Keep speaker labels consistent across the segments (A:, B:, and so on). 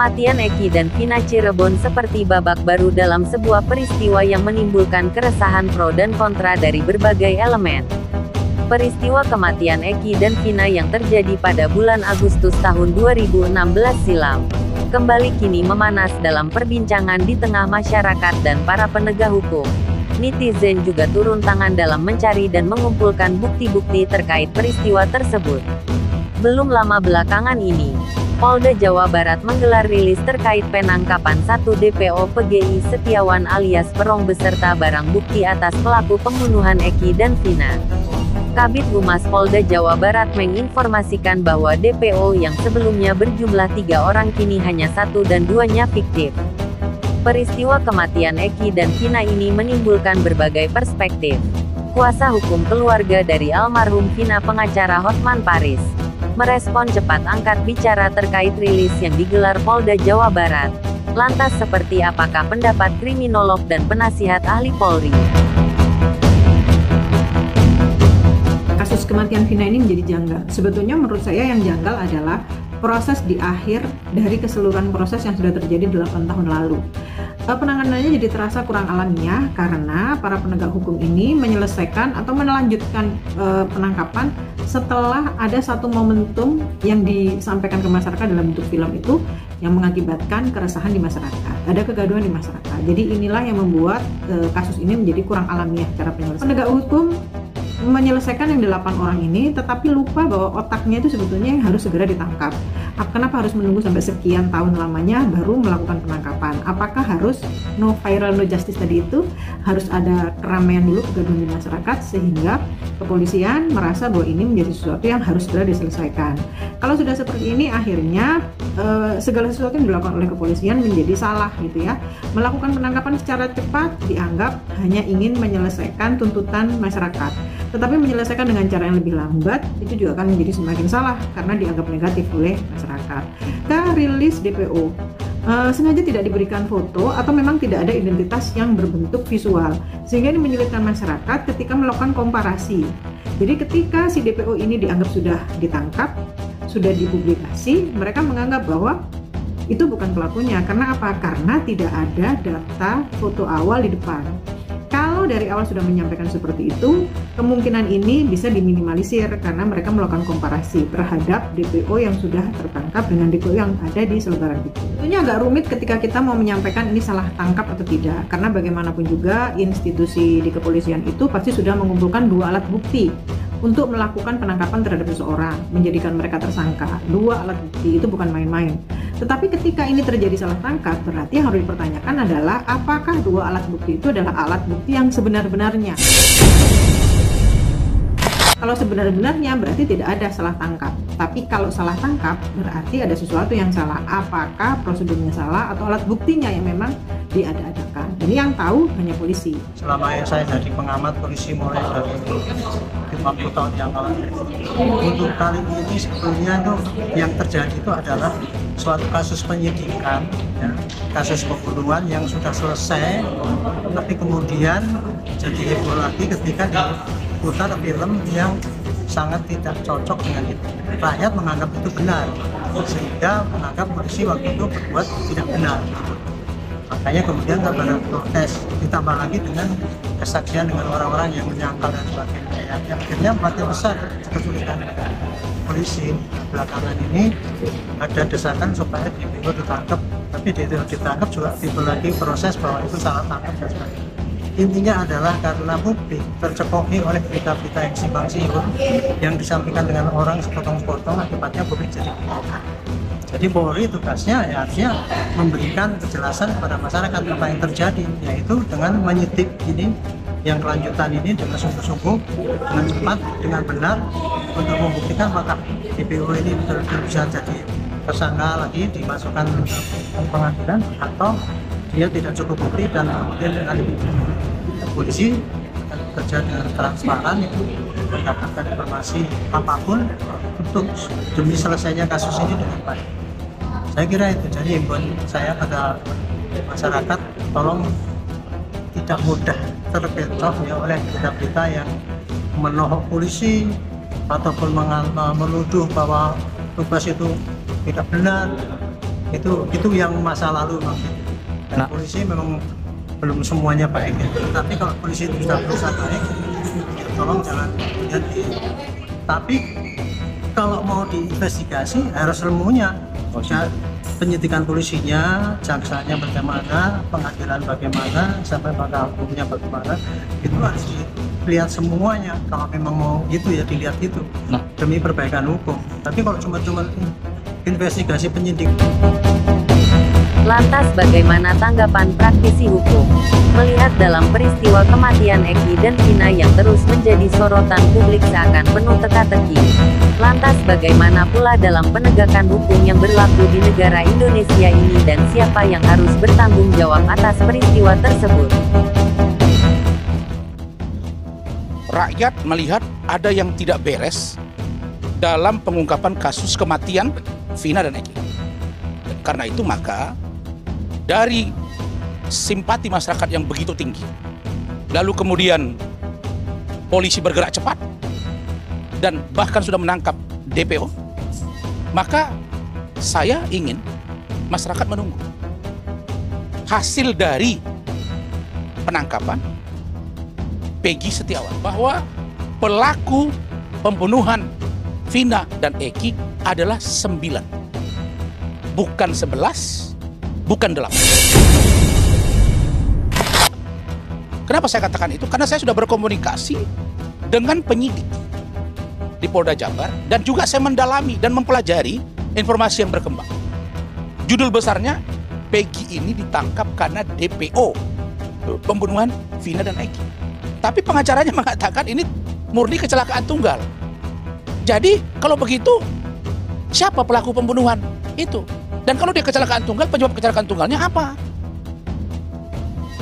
A: Kematian Eki dan Vina Cirebon seperti babak baru dalam sebuah peristiwa yang menimbulkan keresahan pro dan kontra dari berbagai elemen. Peristiwa kematian Eki dan Vina yang terjadi pada bulan Agustus tahun 2016 silam, kembali kini memanas dalam perbincangan di tengah masyarakat dan para penegak hukum. Netizen juga turun tangan dalam mencari dan mengumpulkan bukti-bukti terkait peristiwa tersebut. Belum lama belakangan ini, Polda Jawa Barat menggelar rilis terkait penangkapan 1 DPO PGI Setiawan alias Perong beserta barang bukti atas pelaku pembunuhan Eki dan Vina. Kabid Humas Polda Jawa Barat menginformasikan bahwa DPO yang sebelumnya berjumlah 3 orang kini hanya 1 dan 2-nya fiktif. Peristiwa kematian Eki dan Vina ini menimbulkan berbagai perspektif. Kuasa hukum keluarga dari almarhum Vina, pengacara Hotman Paris, merespon cepat angkat bicara terkait rilis yang digelar Polda Jawa Barat. Lantas seperti apakah pendapat kriminolog dan penasihat ahli Polri?
B: Kasus kematian Vina ini menjadi janggal. Sebetulnya menurut saya yang janggal adalah proses di akhir dari keseluruhan proses yang sudah terjadi 8 tahun lalu. Penanganannya jadi terasa kurang alamiah karena para penegak hukum ini menyelesaikan atau melanjutkan penangkapan setelah ada satu momentum yang disampaikan ke masyarakat dalam bentuk film itu yang mengakibatkan keresahan di masyarakat, ada kegaduhan di masyarakat. Jadi inilah yang membuat kasus ini menjadi kurang alamiah cara penyelesaian. Penegak hukum menyelesaikan yang 8 orang ini tetapi lupa bahwa otaknya itu sebetulnya yang harus segera ditangkap. Kenapa harus menunggu sampai sekian tahun lamanya baru melakukan penangkapan? Apakah harus no viral no justice tadi itu harus ada keramaian dulu, kegaduhan di masyarakat sehingga kepolisian merasa bahwa ini menjadi sesuatu yang harus segera diselesaikan. Kalau sudah seperti ini akhirnya segala sesuatu yang dilakukan oleh kepolisian menjadi salah gitu ya. Melakukan penangkapan secara cepat dianggap hanya ingin menyelesaikan tuntutan masyarakat. Tetapi menyelesaikan dengan cara yang lebih lambat itu juga akan menjadi semakin salah karena dianggap negatif oleh masyarakat. Rilis DPO sengaja tidak diberikan foto atau memang tidak ada identitas yang berbentuk visual sehingga ini menyulitkan masyarakat ketika melakukan komparasi. Jadi ketika si DPO ini dianggap sudah ditangkap, sudah dipublikasi, mereka menganggap bahwa itu bukan pelakunya. Karena apa? Karena tidak ada data foto awal di depan. Kalau dari awal sudah menyampaikan seperti itu, kemungkinan ini bisa diminimalisir karena mereka melakukan komparasi terhadap DPO yang sudah tertangkap dengan DPO yang ada di selebaran itu. Tentunya agak rumit ketika kita mau menyampaikan ini salah tangkap atau tidak, karena bagaimanapun juga institusi di kepolisian itu pasti sudah mengumpulkan 2 alat bukti untuk melakukan penangkapan terhadap seseorang, menjadikan mereka tersangka. 2 alat bukti itu bukan main-main. Tetapi ketika ini terjadi salah tangkap, berarti yang harus dipertanyakan adalah apakah 2 alat bukti itu adalah alat bukti yang sebenar-benarnya. Kalau sebenar-benarnya berarti tidak ada salah tangkap. Tapi kalau salah tangkap berarti ada sesuatu yang salah. Apakah prosedurnya salah atau alat buktinya yang memang diada-adakan? Ini yang tahu hanya polisi.
C: Selama saya jadi pengamat polisi mulai dari 50 tahun yang lalu, untuk kali ini sebetulnya itu yang terjadi itu adalah suatu kasus penyidikan, ya, kasus pembunuhan yang sudah selesai, tapi kemudian jadi heboh lagi ketika diputar film yang sangat tidak cocok dengan itu. Rakyat menganggap itu benar, sehingga menganggap polisi waktu itu berbuat tidak benar. Makanya kemudian terjadi protes, ditambah lagi dengan kesaksian dengan orang-orang yang menyangkal dan sebagainya. Yang akhirnya partai besar kesulitan polisi. Belakangan ini ada desakan supaya DPO ditangkap, tapi DPO ditangkap juga timbul lagi proses bahwa itu salah tangkap dan sebagainya. Intinya adalah karena publik tercekoki oleh berita-berita yang simpang siur yang disampaikan dengan orang sepotong-sepotong, akibatnya publik jadi bingung. Jadi Polri tugasnya ya artinya memberikan kejelasan kepada masyarakat apa yang terjadi, yaitu dengan menyidik ini yang kelanjutan ini dengan sungguh-sungguh, dengan cepat, dengan benar untuk membuktikan apakah DPO ini betul-betul bisa jadi tersangka lagi dimasukkan ke pengadilan atau dia tidak cukup bukti dan kemudian dengan polisi kerja dengan transparan itu mendapatkan informasi apapun untuk demi selesainya kasus ini dengan baik. Saya kira itu, jadi himbauan saya pada masyarakat, tolong tidak mudah terkecoh ya oleh berita-berita yang menohok polisi ataupun menuduh bahwa tugas itu tidak benar. Itu yang masa lalu. Dan
D: Nah.
C: polisi memang belum semuanya baik ya. Tapi kalau polisi itu sudah berusaha baik, ya tolong jangan ganti. Tapi kalau mau diinvestigasi harus ilmunya. Penyidikan polisinya, jaksanya bagaimana, pengadilan bagaimana, sampai pada hukumnya bagaimana, itu harus dilihat semuanya. Kalau memang mau gitu ya dilihat itu demi perbaikan hukum. Tapi kalau cuma investigasi penyidik.
A: Lantas bagaimana tanggapan praktisi hukum? Melihat dalam peristiwa kematian Eki dan Vina yang terus menjadi sorotan publik seakan penuh teka-teki. Lantas bagaimana pula dalam penegakan hukum yang berlaku di negara Indonesia ini dan siapa yang harus bertanggung jawab atas peristiwa tersebut?
E: Rakyat melihat ada yang tidak beres dalam pengungkapan kasus kematian Vina dan Eki. Karena itu maka dari simpati masyarakat yang begitu tinggi, lalu kemudian polisi bergerak cepat dan bahkan sudah menangkap DPO, maka saya ingin masyarakat menunggu hasil dari penangkapan Peggy Setiawan, bahwa pelaku pembunuhan Vina dan Eki adalah 9, bukan 11, bukan 8. Kenapa saya katakan itu? Karena saya sudah berkomunikasi dengan penyidik di Polda Jabar dan juga saya mendalami dan mempelajari informasi yang berkembang. Judul besarnya, Peggy ini ditangkap karena DPO, pembunuhan Vina dan Eki. Tapi pengacaranya mengatakan ini murni kecelakaan tunggal. Jadi kalau begitu, siapa pelaku pembunuhan itu? Dan kalau dia kecelakaan tunggal, penyebab kecelakaan tunggalnya apa?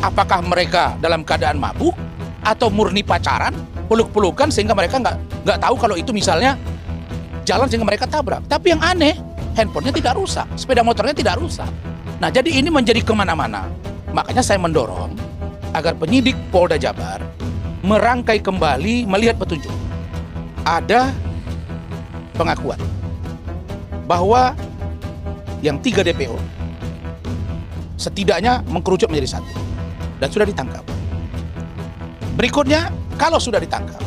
E: Apakah mereka dalam keadaan mabuk atau murni pacaran, peluk-pelukan sehingga mereka nggak tahu kalau itu misalnya jalan sehingga mereka tabrak. Tapi yang aneh, handphonenya tidak rusak, sepeda motornya tidak rusak. Nah, jadi ini menjadi kemana-mana. Makanya saya mendorong agar penyidik Polda Jabar merangkai kembali, melihat petunjuk. Ada pengakuan bahwa yang 3 DPO setidaknya mengkerucut menjadi 1 dan sudah ditangkap. Berikutnya, kalau sudah ditangkap,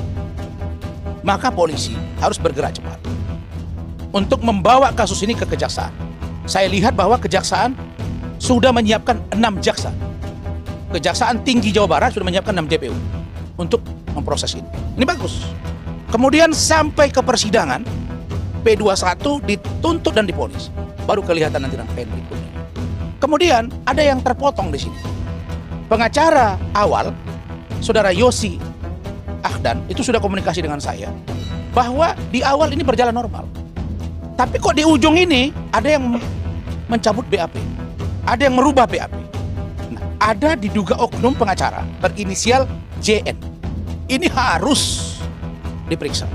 E: maka polisi harus bergerak cepat untuk membawa kasus ini ke kejaksaan. Saya lihat bahwa kejaksaan sudah menyiapkan 6 jaksa. Kejaksaan Tinggi Jawa Barat sudah menyiapkan 6 DPO untuk memproses ini. Ini bagus. Kemudian sampai ke persidangan, P21 dituntut dan diponis. Baru kelihatan nanti rangkaian berikutnya. Kemudian ada yang terpotong di sini. Pengacara awal, Saudara Yosi Ahdan, itu sudah komunikasi dengan saya bahwa di awal ini berjalan normal. Tapi kok di ujung ini ada yang mencabut BAP, ada yang merubah BAP. Nah, ada diduga oknum pengacara berinisial JN. Ini harus diperiksa.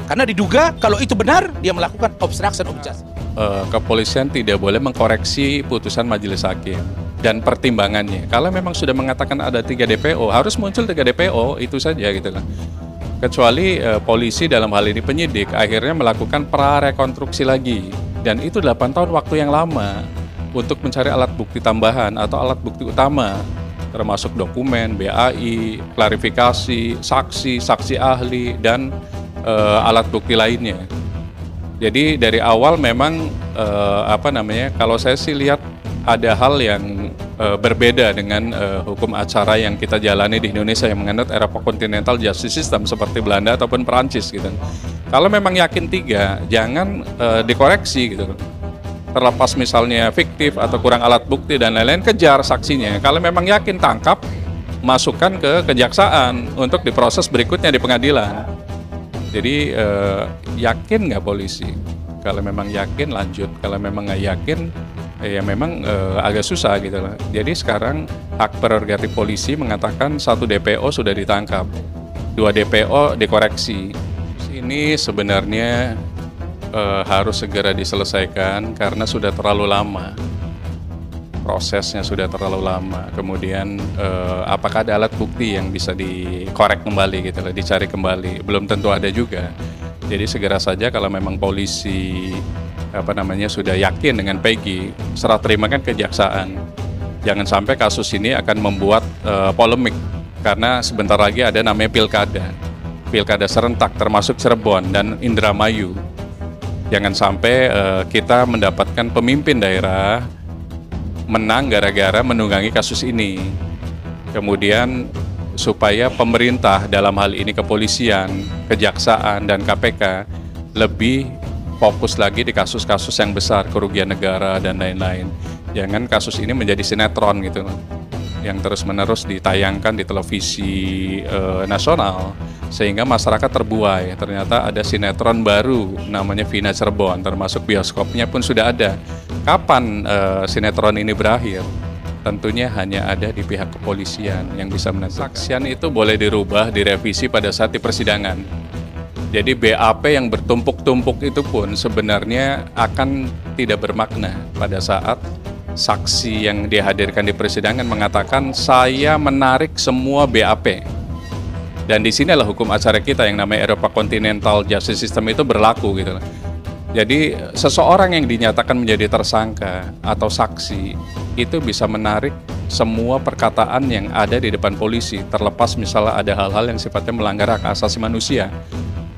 E: Karena diduga kalau itu benar dia melakukan obstruction of justice.
F: Kepolisian tidak boleh mengkoreksi putusan majelis hakim dan pertimbangannya. Kalau memang sudah mengatakan ada 3 DPO, harus muncul 3 DPO, itu saja gitu kan. Kecuali polisi dalam hal ini penyidik akhirnya melakukan prarekonstruksi lagi, dan itu 8 tahun waktu yang lama untuk mencari alat bukti tambahan atau alat bukti utama, termasuk dokumen, BAI, klarifikasi, saksi ahli, dan alat bukti lainnya. Jadi dari awal memang kalau saya sih lihat ada hal yang berbeda dengan hukum acara yang kita jalani di Indonesia yang menganut era continental justice system seperti Belanda ataupun Perancis gitu. Kalau memang yakin 3, jangan dikoreksi gitu. Terlepas misalnya fiktif atau kurang alat bukti dan lain-lain, kejar saksinya. Kalau memang yakin, tangkap, masukkan ke kejaksaan untuk diproses berikutnya di pengadilan. Jadi yakin nggak polisi? Kalau memang yakin lanjut, kalau memang nggak yakin ya memang agak susah gitu lah. Jadi sekarang hak prerogatif polisi mengatakan 1 DPO sudah ditangkap, 2 DPO dikoreksi. Ini sebenarnya harus segera diselesaikan karena sudah terlalu lama. Prosesnya sudah terlalu lama. Kemudian apakah ada alat bukti yang bisa dikorek kembali gitu loh, dicari kembali? Belum tentu ada juga. Jadi segera saja kalau memang polisi sudah yakin dengan Peggy, serah terimakan kejaksaan. Jangan sampai kasus ini akan membuat polemik, karena sebentar lagi ada namanya pilkada serentak termasuk Cirebon dan Indramayu. Jangan sampai kita mendapatkan pemimpin daerah menang gara-gara menunggangi kasus ini. Kemudian supaya pemerintah, dalam hal ini kepolisian, kejaksaan, dan KPK lebih fokus lagi di kasus-kasus yang besar, kerugian negara dan lain-lain. Jangan kasus ini menjadi sinetron gitu, yang terus-menerus ditayangkan di televisi nasional, sehingga masyarakat terbuai. Ternyata ada sinetron baru namanya Vina Cirebon, termasuk bioskopnya pun sudah ada. Kapan sinetron ini berakhir? Tentunya hanya ada di pihak kepolisian yang bisa menentukan. Saksian itu boleh dirubah, direvisi pada saat di persidangan. Jadi BAP yang bertumpuk-tumpuk itu pun sebenarnya akan tidak bermakna pada saat saksi yang dihadirkan di persidangan mengatakan saya menarik semua BAP. Dan di sinilah hukum acara kita yang namanya Eropa Continental Justice System itu berlaku gitu. Jadi seseorang yang dinyatakan menjadi tersangka atau saksi itu bisa menarik semua perkataan yang ada di depan polisi, terlepas misalnya ada hal-hal yang sifatnya melanggar hak asasi manusia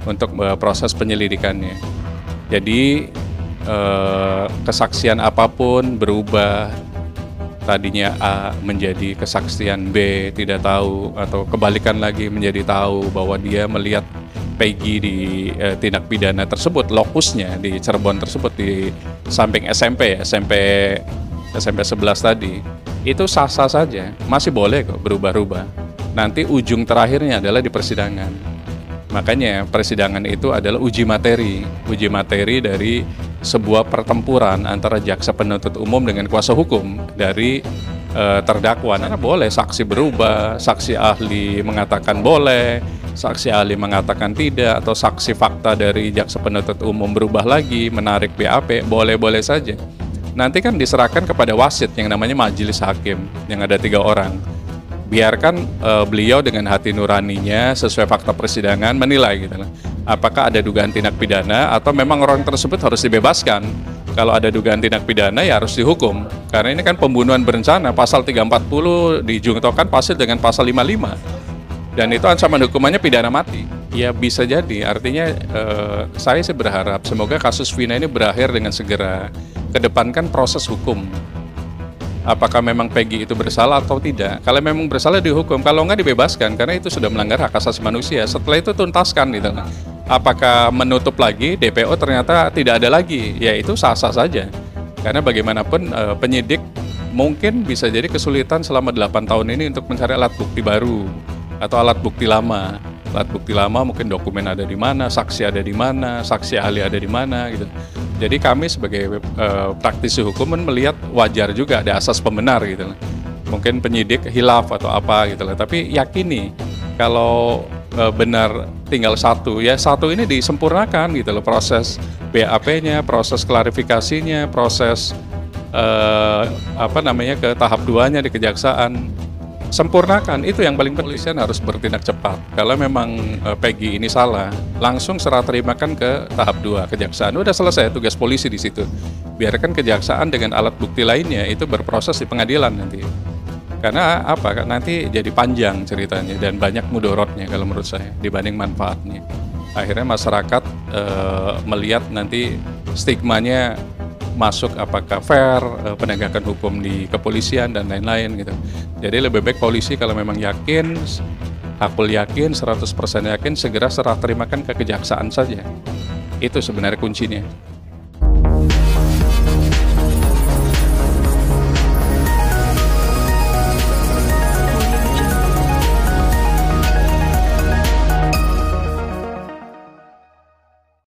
F: untuk proses penyelidikannya. Jadi kesaksian apapun berubah, tadinya A menjadi kesaksian B tidak tahu, atau kebalikan lagi menjadi tahu bahwa dia melihat Peggy di tindak pidana tersebut, lokusnya di Cirebon tersebut di samping SMP 11 tadi, itu sah-sah saja, masih boleh kok berubah-ubah. Nanti ujung terakhirnya adalah di persidangan. Makanya persidangan itu adalah uji materi dari sebuah pertempuran antara jaksa penuntut umum dengan kuasa hukum dari terdakwa. Karena boleh saksi berubah, saksi ahli mengatakan boleh, saksi ahli mengatakan tidak, atau saksi fakta dari jaksa penuntut umum berubah lagi, menarik BAP, boleh-boleh saja. Nanti kan diserahkan kepada wasit yang namanya majelis hakim, yang ada 3 orang. Biarkan beliau dengan hati nuraninya sesuai fakta persidangan menilai gitu. Apakah ada dugaan tindak pidana atau memang orang tersebut harus dibebaskan. Kalau ada dugaan tindak pidana ya harus dihukum. Karena ini kan pembunuhan berencana, pasal 340 dijungtokan pasal dengan pasal 55. Dan itu ancaman hukumannya pidana mati. Ya bisa jadi, artinya saya sih berharap semoga kasus Vina ini berakhir dengan segera. Kedepankan proses hukum. Apakah memang Peggy itu bersalah atau tidak? Kalau memang bersalah dihukum, kalau nggak dibebaskan, karena itu sudah melanggar hak asasi manusia. Setelah itu tuntaskan gitu. Apakah menutup lagi, DPO ternyata tidak ada lagi, ya itu sah-sah saja. Karena bagaimanapun penyidik mungkin bisa jadi kesulitan selama 8 tahun ini untuk mencari alat bukti baru atau alat bukti lama. Alat bukti lama mungkin dokumen ada di mana, saksi ada di mana, saksi ahli ada di mana gitu. Jadi kami sebagai praktisi hukum melihat wajar juga ada asas pembenar gitu. Mungkin penyidik hilaf atau apa gitu lah. Tapi yakini kalau benar tinggal satu, ya satu ini disempurnakan gitu loh, proses BAP-nya, proses klarifikasinya, proses ke tahap 2-nya di kejaksaan. Sempurnakan, itu yang paling penting. Polisian harus bertindak cepat. Kalau memang Peggy ini salah, langsung serah terimakan ke tahap 2 kejaksaan. Udah selesai tugas polisi di situ. Biarkan kejaksaan dengan alat bukti lainnya itu berproses di pengadilan nanti. Karena apa? Nanti jadi panjang ceritanya dan banyak mudorotnya kalau menurut saya dibanding manfaatnya. Akhirnya masyarakat melihat nanti stigmanya masuk apakah fair, penegakan hukum di kepolisian dan lain-lain gitu. Jadi lebih baik polisi kalau memang yakin, hakul yakin, 100% yakin, segera serah terimakan ke kejaksaan saja. Itu sebenarnya kuncinya.